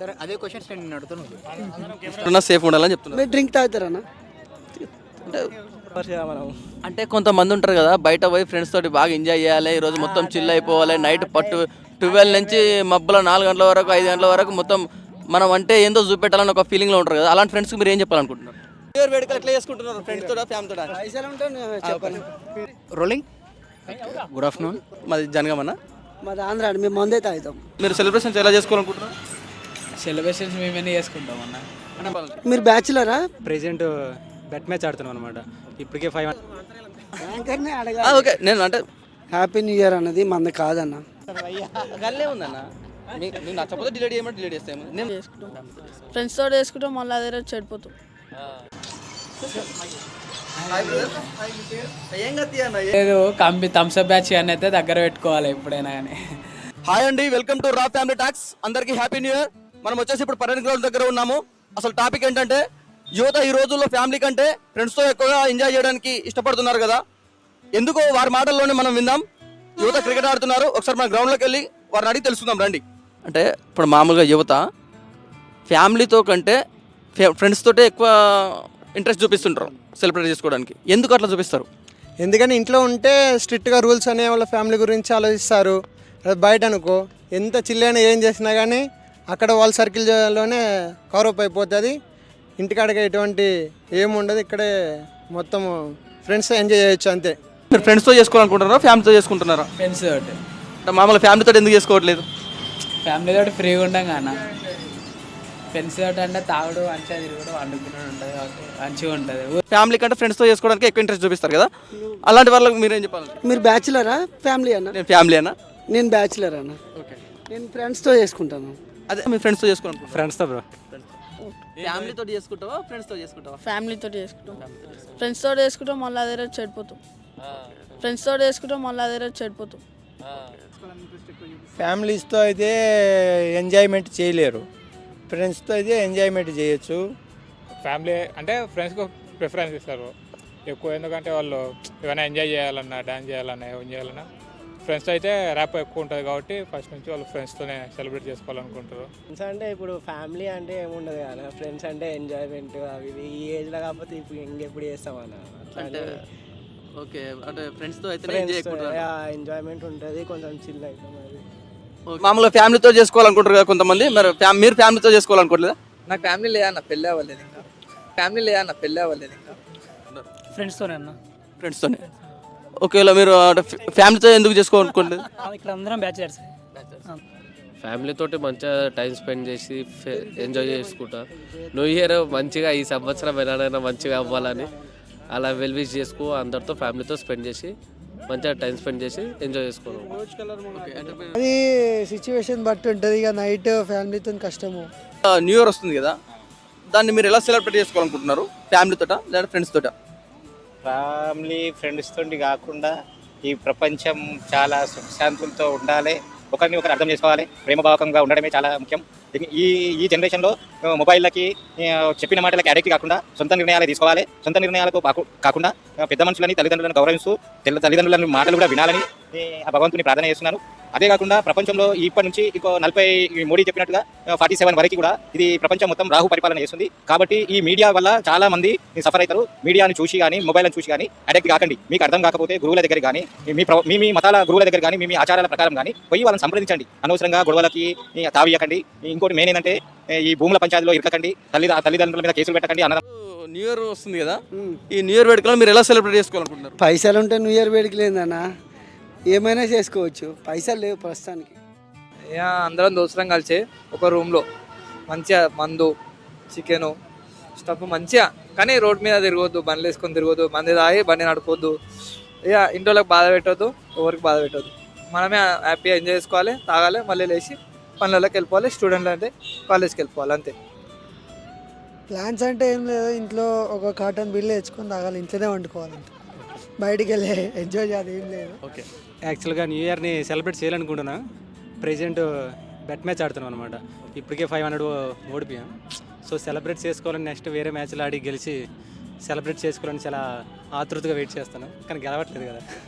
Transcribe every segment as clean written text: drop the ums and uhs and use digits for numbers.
సరే అదే క్వశ్చన్స్ నేను అడుగుతున్నాను. ఉన్న సేఫ్ ఉండాలని చెప్తున్నారు. మీరు డ్రింక్ తాగుతారన్నా? అంటే కొంతమంది ఉంటారు కదా, బయట పోయి ఫ్రెండ్స్ తోటి బాగా ఎంజాయ్ చేయాలి, ఈ రోజు మొత్తం చిల్ అయిపోవాలి, నైట్ 12 నుంచి మబ్బుల 4 గంటల వరకు 5 గంటల వరకు మొత్తం మనం అంటే ఏందో చూపెట్టాలని ఒక ఫీలింగ్లో ఉంటారు కదా. అలాంటి ఫ్రెండ్స్కి మీరు ఏం చెప్పాలనుకుంటున్నారు? వేడుకలు ఎట్లా చేసుకుంటున్నారు? ఫ్రెండ్స్ తోట, ఫ్యామిలీ తోట? పైసలు ఉంటే చెప్పండి. రోలింగ్. Good afternoon. మాది జనగామన్నా. మాది ఆంధ్ర అండి, మేము మందే తాగుతాం. మీరు సెలబ్రేషన్స్ ఎలా చేసుకోవాలనుకుంటున్నారు? సెలబ్రేషన్స్ మేమేనే చేసుకుంటాం అన్న. మీరు బ్యాచులరా? ప్రెజెంట్ బెట్ మ్యాచ్ ఆడుతున్నాం అనమాట. ఇప్పటికే 5 యాంకర్ని అడగా. ఓకే, నేను అంటే హ్యాపీ న్యూ ఇయర్ అన్నది మంది కాదన్న. గల్లే ఉందన్న. నేను నచ్చకపోతే డిలీట్ చేయమంటే డిలీట్ చేస్తాము. నేను ఫ్రెండ్స్ తోటి వేసుకుంటాం, మళ్ళీ అదే రోజు చెడిపోతాం. లేదు కంపి థమ్స్అప్ బ్యాచ్ అని అయితే దగ్గర పెట్టుకోవాలి ఎప్పుడైనా కానీ. హాయ్ అండి, వెల్కమ్ టు రా ఫ్యామిలీ టాక్స్. అందరికీ హ్యాపీ న్యూ ఇయర్. మనం వచ్చేసి ఇప్పుడు పర్యటన గ్రౌండ్ దగ్గర ఉన్నాము. అసలు టాపిక్ ఏంటంటే, యువత ఈ రోజుల్లో ఫ్యామిలీ కంటే ఫ్రెండ్స్తో ఎక్కువగా ఎంజాయ్ చేయడానికి ఇష్టపడుతున్నారు కదా. ఎందుకో వారి మాటల్లోనే మనం విందాం. యువత క్రికెట్ ఆడుతున్నారు, ఒకసారి మన గ్రౌండ్లోకి వెళ్ళి వారిని అడిగి తెలుసుకుందాం రండి. అంటే ఇప్పుడు మామూలుగా యువత ఫ్యామిలీతో కంటే ఫ్రెండ్స్ తోటే ఎక్కువ ఇంట్రెస్ట్ చూపిస్తుంటారు సెలబ్రేట్ చేసుకోవడానికి. ఎందుకు అట్లా చూపిస్తారు? ఎందుకని ఇంట్లో ఉంటే స్ట్రిక్ట్గా రూల్స్ అనే వాళ్ళ ఫ్యామిలీ గురించి ఆలోచిస్తారు. బయట అనుకో ఎంత చిల్లైనా ఏం చేసినా కానీ అక్కడ వాళ్ళ సర్కిల్లోనే కవరప్ అయిపోతుంది. ఇంటికాడకి ఎటువంటి ఏముండదు, ఇక్కడే మొత్తం ఫ్రెండ్స్ ఎంజాయ్ చేయొచ్చు అంతే. మీరు ఫ్రెండ్స్తో చేసుకోవాలనుకుంటున్నారా, ఫ్యామిలీతో చేసుకుంటున్నారా? ఫ్రెండ్స్ తోటి. అంటే మామూలుగా ఫ్యామిలీతో ఎందుకు చేసుకోవట్లేదు? ఫ్యామిలీ తోటి ఫ్రీగా ఉంటాం కాన. ఫ్రెండ్స్ తోటి అంటే తాగుడు, మంచిగా తిరుగుడు, వండుకున్నాడు ఉంటుంది కాబట్టి మంచిగా ఉంటుంది. ఫ్యామిలీ కంటే ఫ్రెండ్స్తో చేసుకోవడానికి ఎక్కువ ఇంట్రెస్ట్ చూపిస్తారు కదా. అలాంటి వాళ్ళకి మీరేం చెప్పాలి? మీరు బ్యాచులరా ఫ్యామిలీ అన్న? నేను ఫ్యామిలీ అన్న. నేను బ్యాచులర్ అన్న. ఓకే, నేను ఫ్రెండ్స్తో చేసుకుంటాను. అదే మీ ఫ్రెండ్స్తో చేసుకోవాలనుకుంటున్నాను. ఫ్రెండ్స్తో బ్రో. ఫ్యామిలీతో చేసుకుంటావా, ఫ్రెండ్స్తో చేసుకుంటావా? ఫ్యామిలీ తోటి చేసుకుంటాం. ఫ్రెండ్స్ తోటి వేసుకుంటాం, మళ్ళీ అదే రోజు చెడిపోతాం. ఫ్రెండ్స్ తోటి వేసుకుంటాం, మళ్ళీ అదే రోజు చెడిపోతాం. ఫ్యామిలీస్తో అయితే ఎంజాయ్మెంట్ చేయలేరు, ఫ్రెండ్స్తో అయితే ఎంజాయ్మెంట్ చేయొచ్చు. ఫ్యామిలీ అంటే ఫ్రెండ్స్కి ప్రిఫరెన్స్ ఇస్తారు ఎక్కువ. ఎందుకంటే వాళ్ళు ఏమైనా ఎంజాయ్ చేయాలన్నా, డ్యాన్స్ చేయాలన్నా, ఏం చేయాలన్నా ఫ్రెండ్స్తో అయితే ర్యాప్ ఎక్కువ ఉంటుంది కాబట్టి ఫస్ట్ నుంచి వాళ్ళు ఫ్రెండ్స్తోనే సెలబ్రేట్ చేసుకోవాలనుకుంటారు. ఫ్రెండ్స్ అంటే ఇప్పుడు ఫ్యామిలీ అంటే ఏముండదు కదా, ఫ్రెండ్స్ అంటే ఎంజాయ్మెంట్ అవి ఇవి. ఈ ఏజ్లో కాకపోతే ఇప్పుడు ఇంకెప్పుడు చేస్తామన్నా అంటే ఓకే, అంటే ఫ్రెండ్స్తో అయితే ఎంజాయ్మెంట్ ఉంటుంది, కొంచెం చిల్ అవుతాం. అది మామూలుగా ఫ్యామిలీతో చేసుకోవాలనుకుంటారు కదా కొంతమంది. మరి మీరు ఫ్యామిలీతో చేసుకోవాలనుకోవట్లేదా? నాకు ఫ్యామిలీ లేదన్న, పెళ్ళి అవ్వలేదు ఇంకా. ఫ్యామిలీ లేదన్న, పెళ్ళి అవ్వలేదు ఇంకా. ఫ్రెండ్స్తోనే అన్న. ఫ్రెండ్స్తోనే. ఒకవేళ మీరు ఫ్యామిలీతో ఎందుకు చేసుకోవాలనుకోవట్లేదు? ఇక్కడ అందరం బ్యాచిలర్స్. ఫ్యామిలీతోటి మంచిగా టైం స్పెండ్ చేసి ఎంజాయ్ చేసుకుంటా. న్యూ ఇయర్ మంచిగా ఈ సంవత్సరం ఎలానైనా మంచిగా అవ్వాలని అలా వెల్విష్ చేసుకో, అందరితో ఫ్యామిలీతో స్పెండ్ చేసి మంచిగా టైం స్పెండ్ చేసి ఎంజాయ్ చేసుకోవడం. అది సిచ్యువేషన్ బట్టి ఉంటుంది. ఇక నైట్ ఫ్యామిలీతో కష్టము. న్యూ ఇయర్ వస్తుంది కదా, దాన్ని మీరు ఎలా సెలబ్రేట్ చేసుకోవాలనుకుంటున్నారు? ఫ్యామిలీతోట లేదా ఫ్రెండ్స్ తోట? ఫ్యామిలీ ఫ్రెండ్స్ తోటి కాకుండా ఈ ప్రపంచం చాలా సుఖశాంతులతో ఉండాలి, ఒకరిని ఒకరు అర్థం చేసుకోవాలి, ప్రేమభావకంగా ఉండడమే చాలా ముఖ్యం. ఈ జనరేషన్లో మొబైల్లకి చెప్పిన మాటలకి అడిక్ట్ కాకుండా సొంత నిర్ణయాలు తీసుకోవాలి. సొంత నిర్ణయాలకు కాకుండా పెద్ద మనుషులని, తల్లిదండ్రులను గౌరవిస్తూ తల్లిదండ్రులను మాటలు కూడా వినాలని ఆ భగవంతుని ప్రార్థన చేస్తున్నాను. అదే కాకుండా ప్రపంచంలో ఇప్పటి నుంచి ఇంకో 40 మోడీ చెప్పినట్టుగా 47 వరకు కూడా ఇది ప్రపంచం మొత్తం రాహు పరిపాలన చేస్తుంది. కాబట్టి ఈ మీడియా వల్ల చాలా మంది సఫర్ అవుతారు. మీడియాని చూసి కానీ, మొబైల్ని చూసి కానీ అడిక్ట్ కాకండి. మీకు అర్థం కాకపోతే గురువుల దగ్గర కానీ, మీ మతాల గురువుల దగ్గర కానీ, మీ ఆచారాల ప్రకారం కానీ పోయి వాళ్ళని సంప్రదించండి. అనవసరంగా గొడవలకి తావియకండి. ఇంకోటి మెయిన్ ఏంటంటే, ఈ భూముల పంచాయతీలో ఇరకండి, తల్లిదండ్రుల మీద కేసులు పెట్టకండి. న్యూ ఇయర్ వస్తుంది కదా, ఈ న్యూ ఇయర్ వేడుకలో మీరు ఎలా సెలబ్రేట్ చేసుకోవాలనుకుంటున్నారు? పైసలు ఉంటే న్యూ ఇయర్ వేడికి లేదన్నా, ఏమైనా చేసుకోవచ్చు. పైసలు లేవు ప్రస్తుతానికి. అందరం దోస్తులం కలిసి ఒక రూమ్లో మంచిగా మందు, చికెను, స్టఫ్ మంచిగా, కానీ రోడ్ మీద తిరగొద్దు, బండ్లు వేసుకొని తిరగొద్దు, మంది తాగి బండి నడపొద్దు. ఇక ఇంట్లోకి బాధ పెట్టొద్దు, ఎవరికి బాధ పెట్టొద్దు. మనమే హ్యాపీగా ఎంజాయ్ చేసుకోవాలి, తాగాలి, మళ్ళీ లేచి పనులలోకి వెళ్ళిపోవాలి. స్టూడెంట్లు అంటే కాలేజ్కి వెళ్ళిపోవాలి, అంతే. ప్లాన్స్ అంటే ఏం లేదు, ఇంట్లో ఒక కాటన్ బిల్లు తెచ్చుకొని తాగాలి, ఇంట్లోనే వండుకోవాలి, బయటికి వెళ్ళి ఎంజాయ్ చేయాలి, ఏం లేదు. ఓకే, యాక్చువల్గా న్యూ ఇయర్ని సెలబ్రేట్ చేయాలనుకుంటున్నా. ప్రెజెంట్ బెట్ మ్యాచ్ ఆడుతున్నాం అనమాట. ఇప్పటికే 500 ఓడిపోయాం. సో సెలబ్రేట్ చేసుకోవాలని నెక్స్ట్ వేరే మ్యాచ్లు ఆడి గెలిచి సెలబ్రేట్ చేసుకోవాలని చాలా ఆతృతగా వెయిట్ చేస్తాను, కానీ గెలవట్లేదు కదా.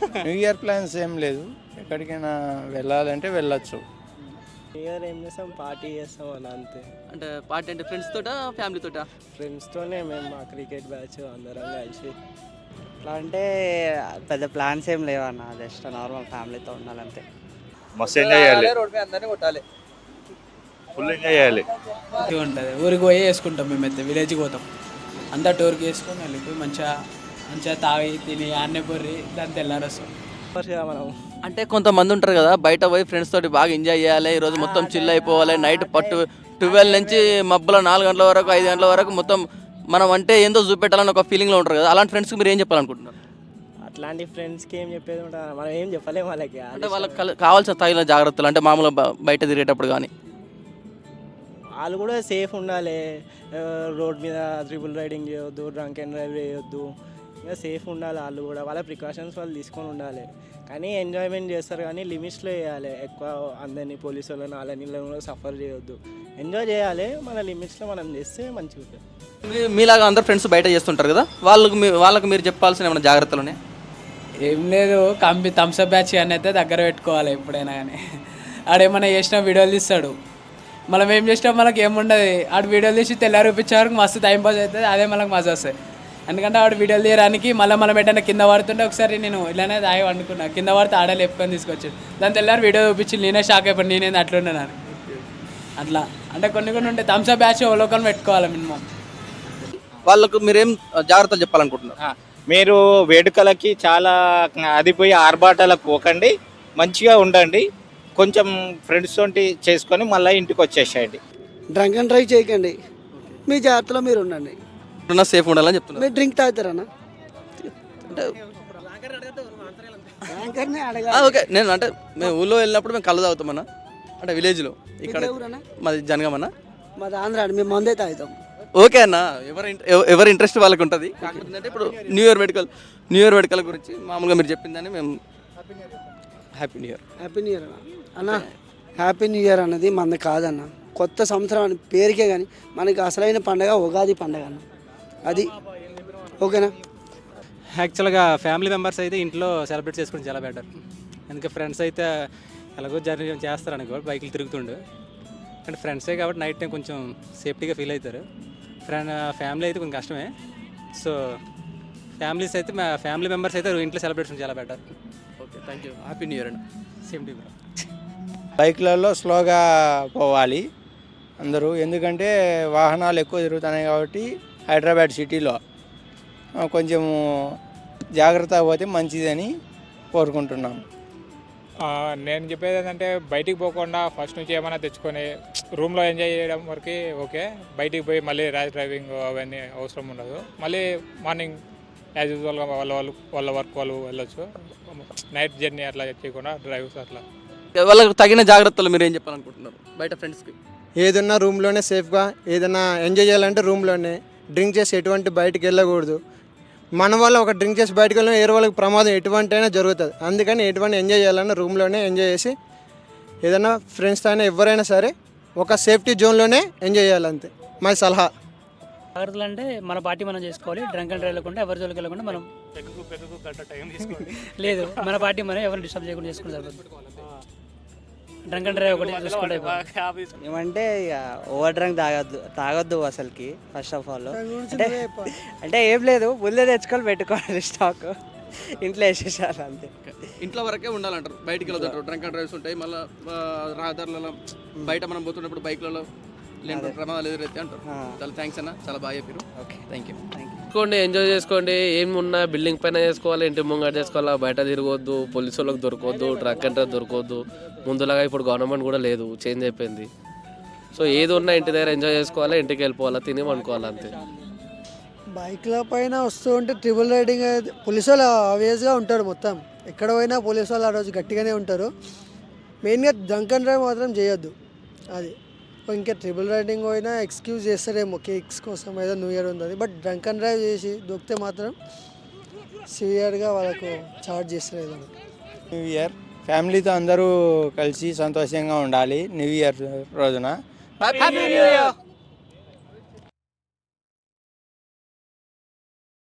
న్యూ ఇయర్ ప్లాన్స్ ఏం లేదు, ఎక్కడికైనా వెళ్ళాలంటే వెళ్ళొచ్చు. న్యూ ఇయర్ ఏం చేస్తాం, పార్టీ చేస్తాం అని అంతే. అంటే పార్టీ అంటే ఫ్రెండ్స్ తోటా ఫ్యామిలీ తోటా? ఫ్రెండ్స్తోనే మేము మా క్రికెట్ బ్యాచ్ అందరం కలిసి. ఇట్లా అంటే పెద్ద ప్లాన్స్ ఏం లేవన్న, జస్ట్ నార్మల్ ఫ్యామిలీతో ఉండాలంతే. మస్తు ఎంజాయ్ చేయాలి, రోడ్ మీద అందరినీ కొట్టాలి, ఫుల్ ఎంజాయ్ చేయాలి. ఉంటుంది ఊరికి పోయి వేసుకుంటాం, మేమైతే విలేజ్కి పోతాం, అంతా టూర్కి వేసుకొని వెళ్ళిపోయి మంచిగా మంచిగా తాగి తిని ఆన్నే పొర్రి దాన్ని తెల్లారొస్తాం. మనం అంటే కొంతమంది ఉంటారు కదా, బయట పోయి ఫ్రెండ్స్ తోటి బాగా ఎంజాయ్ చేయాలి, ఈరోజు మొత్తం చిల్ అయిపోవాలి, నైట్ 12 నుంచి మబ్బుల 4 గంటల వరకు 5 గంటల వరకు మొత్తం మనం అంటే ఏందో చూపెట్టాలని ఒక ఫీలింగ్లో ఉంటారు కదా, అలాంటి ఫ్రెండ్స్కి మీరు ఏం చెప్పాలనుకుంటున్నారు? అట్లాంటి ఫ్రెండ్స్కి ఏం చెప్పేది ఉంటుంది, మనం ఏం చెప్పలేము వాళ్ళకి. అంటే వాళ్ళకి కావాల్సిన తగిన జాగ్రత్తలు అంటే మామూలుగా బయట తిరిగేటప్పుడు కానీ వాళ్ళు కూడా సేఫ్ ఉండాలి, రోడ్ మీద ట్రిపుల్ రైడింగ్ చేయొద్దు, డ్రంక్ అండ్ డ్రైవ్ చేయొద్దు, ఇంకా సేఫ్ ఉండాలి. వాళ్ళు కూడా వాళ్ళ ప్రికాషన్స్ వాళ్ళు తీసుకొని ఉండాలి. కానీ ఎంజాయ్మెంట్ చేస్తారు కానీ లిమిట్స్లో చేయాలి. ఎక్కువ అందరినీ పోలీసు వాళ్ళని వాళ్ళని కూడా సఫర్ చేయొద్దు. ఎంజాయ్ చేయాలి, మన లిమిట్స్లో మనం చేస్తే మంచిగా ఉంటుంది. మీలాగా అందరు ఫ్రెండ్స్ బయట చేస్తుంటారు కదా, వాళ్ళకి మీరు చెప్పాల్సిన ఏమైనా జాగ్రత్తలునే? ఏం లేదు, థమ్స్అప్ బ్యాచ్ అని అయితే దగ్గర పెట్టుకోవాలి ఎప్పుడైనా కానీ. ఆడేమన్నా చేసినా వీడియోలు తీస్తాడు, మనం ఏం చేసినా మనకి ఏముండదు, ఆడు వీడియోలు తీసి తెల్లారి చూపించే వరకు మస్తు టైం పాస్ అవుతుంది, అదే మనకు మజా వస్తాయి. ఎందుకంటే ఆడు వీడియోలు తీయడానికి మళ్ళీ మనం ఏంటంటే కింద పడుతుంటే ఒకసారి నేను ఇలానే దాగి వండుకున్నా, కింద పడితే ఆడ లేపుకొని తీసుకొచ్చాడు, దాని తెల్లారి వీడియో చూపించి నేనే షాక్ అయిపోయి నేనేది అట్లున్నాను అట్లా. అంటే కొన్ని ఉంటాయి, థమ్స్అప్ బ్యాచ్ అవలోకం పెట్టుకోవాలి మినిమం. వాళ్ళకు మీరేం జాగ్రత్తలు చెప్పాలనుకుంటున్నారు? మీరు వేడుకలకి చాలా అదిపోయి ఆర్భాటాలకు పోకండి, మంచిగా ఉండండి, కొంచెం ఫ్రెండ్స్ తోటి చేసుకొని మళ్ళీ ఇంటికి వచ్చేసేయండి. డ్రంక్ అండ్ డ్రైవ్ చేయకండి, మీ జాగ్రత్తలో మీరు ఉండండి, సేఫ్ ఉండాలని చెప్తున్నారు. మీరు డ్రింక్ తాగుతారన్నా? ఓకే, నేను అంటే మేము ఊళ్ళో వెళ్ళినప్పుడు మేము కళ్ళు తాగుతామన్నా, అంటే విలేజ్లో. ఇక్కడ మాది జనగామన్నా, మాది ఆంధ్ర, మేము మందే తాగుతాం. ఓకే అన్న, ఎవరి ఇంట్రెస్ట్ వాళ్ళకి ఉంటుంది. కాకపోతే అంటే ఇప్పుడు న్యూ ఇయర్ వేడుకల గురించి మామూలుగా మీరు చెప్పిందని మేము happy new year. Happy new year అన్న. హ్యాపీ న్యూ ఇయర్ అన్నది మనది కాదన్న, కొత్త సంవత్సరం అని పేరుకే కానీ మనకి అసలైన పండగ ఉగాది పండగ అన్న, అది ఓకేనా? యాక్చువల్గా ఫ్యామిలీ మెంబర్స్ అయితే ఇంట్లో సెలబ్రేట్ చేసుకోవడం చాలా బెటర్. ఎందుకంటే ఫ్రెండ్స్ అయితే ఎలాగో జర్నీ చేస్తారనుకో, బైకులు తిరుగుతుండు, అంటే ఫ్రెండ్సే కాబట్టి నైట్ టైం కొంచెం సేఫ్టీగా ఫీల్ అవుతారు. ఫ్యామిలీ అయితే కొంచెం కష్టమే. సో ఫ్యామిలీ మెంబర్స్ అయితే ఇంట్లో సెలబ్రేషన్ చాలా better. Okay, thank you. Happy new year అండి. Same to you. బైక్లలో స్లోగా పోవాలి అందరూ, ఎందుకంటే వాహనాలు ఎక్కువ తిరుగుతున్నాయి కాబట్టి హైదరాబాద్ సిటీలో కొంచెము జాగ్రత్త పోతే మంచిదని కోరుకుంటున్నాం. నేను చెప్పేది ఏంటంటే బయటికి పోకుండా ఫస్ట్ నుంచి ఏమైనా తెచ్చుకొని రూమ్లో ఎంజాయ్ చేయడం వరకు ఓకే. బయటికి పోయి మళ్ళీ ర్యాష్ డ్రైవింగ్ అవన్నీ అవసరం ఉండదు. మళ్ళీ మార్నింగ్ యాజ్ యూజువల్గా వాళ్ళ వర్క్ వాళ్ళు వెళ్ళొచ్చు. నైట్ జర్నీ అట్లా చేయకుండా డ్రైవ్స్ అట్లా. వాళ్ళకు తగిన జాగ్రత్తలు మీరు ఏం చెప్పాలనుకుంటున్నారు బయట ఫ్రెండ్స్కి? ఏదన్నా రూమ్లోనే సేఫ్గా, ఏదైనా ఎంజాయ్ చేయాలంటే రూమ్లోనే, డ్రింక్ చేసి ఎటువంటి బయటికి వెళ్ళకూడదు. మన వల్ల ఒక డ్రింక్ చేసి బయటకు వెళ్ళిన వేరే వాళ్ళకి ప్రమాదం ఎటువంటి అయినా జరుగుతుంది. అందుకని ఎటువంటి ఎంజాయ్ చేయాలన్నా రూమ్లోనే ఎంజాయ్ చేసి, ఏదైనా ఫ్రెండ్స్ అయినా ఎవరైనా సరే ఒక సేఫ్టీ జోన్లోనే ఎంజాయ్ చేయాలంతే మా సలహా. జాగ్రత్తలు అంటే మన పార్టీ మనం చేసుకోవాలి, డ్రంక్ అండ్ డ్రైవ్ వెళ్ళకుండా ఎవరి జోలికి వెళ్ళకుండా మనం లేదు, మన పార్టీ మనం ఎవరిని డిస్టర్బ్ చేయకుండా చేసుకుంటే సరిపోతుంది. డ్రంక్ అండ్ డ్రైవ్ ఒకటి చూసుకుంటే ఏమంటే ఇక ఓవర్ డ్రంక్ తాగొద్దు అసలుకి. ఫస్ట్ ఆఫ్ ఆల్ అంటే ఏం లేదు, ముందే తెచ్చుకొని పెట్టుకోవాలి స్టాక్, ఇంట్లో వేసేసారు అంతే. ఇంట్లో వరకే ఉండాలంటారు, బయటికి వెళ్ళొద్దంటారు. డ్రంక్ అండ్ డ్రైవ్స్ ఉంటాయి, మళ్ళీ రహదారులలో బయట మనం పోతున్నప్పుడు బైక్లలో లేని ప్రమాదాలు ఎదురైతే అంటారు. చాలా థ్యాంక్స్ అన్న, చాలా బాగా చెప్పారు. Okay, thank you. చేసుకోండి, ఎంజాయ్ చేసుకోండి. ఏమున్నా బిల్డింగ్ పైన చేసుకోవాలి, ఇంటి ముంగట చేసుకోవాలా, బయట తిరగొద్దు, పోలీసు వాళ్ళకి దొరకవద్దు, ట్రక్ అంటే దొరకవద్దు. ముందులాగా ఇప్పుడు గవర్నమెంట్ కూడా లేదు, చేంజ్ అయిపోయింది. సో ఏది ఉన్నా ఇంటి దగ్గర ఎంజాయ్ చేసుకోవాలి, ఇంటికి వెళ్ళిపోవాలా, తిని వండుకోవాలి అంతే. బైక్ల పైన వస్తూ ఉంటే ట్రిపుల్ రైడింగ్ పోలీసు వాళ్ళు ఆబ్వియస్గా ఉంటారు, మొత్తం ఎక్కడ పోయినా పోలీసు వాళ్ళు ఆ రోజు గట్టిగానే ఉంటారు. మెయిన్గా డ్రంక్ అండ్ డ్రైవ్ మాత్రం చేయొద్దు. అది ఇంకా ట్రిపుల్ రైడింగ్ పోయినా ఎక్స్క్యూజ్ చేస్తారేమో, కేక్స్ కోసం ఏదో న్యూ ఇయర్ ఉంది, బట్ డ్రంక్ అండ్ డ్రైవ్ చేసి దొరికితే మాత్రం సివియర్గా వాళ్ళకు చార్జ్ చేస్తారు ఏదో. న్యూ ఇయర్ ఫ్యామిలీతో అందరూ కలిసి సంతోషంగా ఉండాలి న్యూ ఇయర్ రోజున. Happy new year.